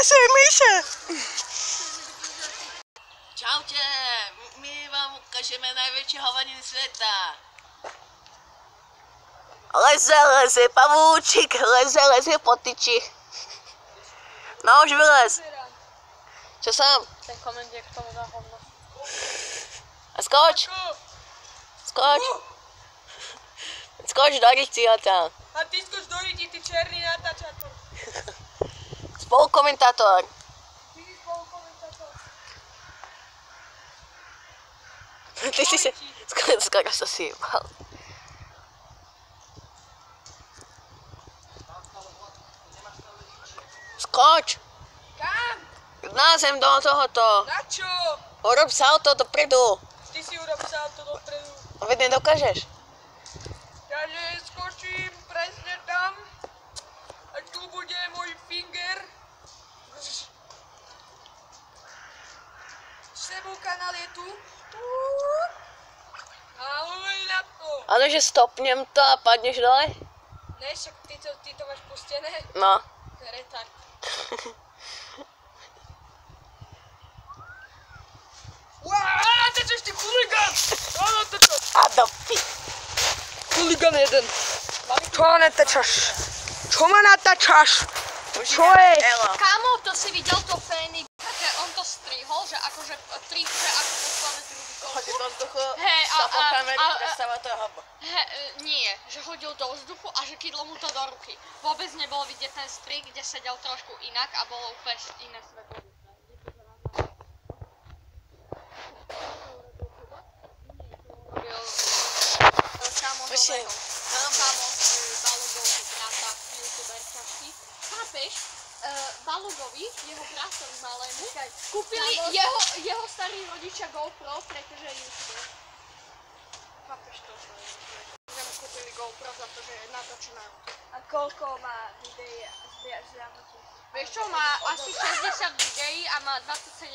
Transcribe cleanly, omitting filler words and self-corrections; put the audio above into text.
Asi myše. Čaute, my vám ukážeme najväčšie havaniny sveta. Leze, pavúčik, leze po tyči. No už vylez. Čo sám? Ten koment je k tomu na hovno. A skoč. Skoč do riciota. A ty skoč do riti, ty černý natáčator. Spolukomentátor. Ty si spolukomentátor. Ty si se... Skoro sa si jebal. Skoč. Kam? Na zem do tohoto. Na čo? Urob salto dopredu. Ty si urob salto dopredu. Veď nedokážeš. Ja skočím presne tam. A tu bude môj finger. Sebou kanál je tu. Ahoj na to. Áno, že stopnem to a padneš dole? Ne, však ty to máš pustené. No. Retard. Uaaaa, tečeš ty chuligán! Áno, tečeš. A do pi... Chuligán jeden. Čo netečeš? Čo ma natáčaš? Čo je? Kámo, to si videl to Fénix, že on to strihol, že akože že ako poslane z Rubikovku. Hodí do vzduchu, Hej, stopol kameru, prestáva to habo. Nie, že hodil do vzduchu a že kydlo mu to do ruky. Vôbec nebolo vidieť ten strih, kde sedel trošku inak a bolo úplne iné svetlo. Chápeš? Balogovi, jeho brasovi malému, kúpili jeho starí rodičia GoPro, pretože je YouTuber. Chápeš to? Že mu kúpili GoPro za to, že je natočená. A koľko má videí zliadnutí? Vieš čo, má asi 60 videí a má 27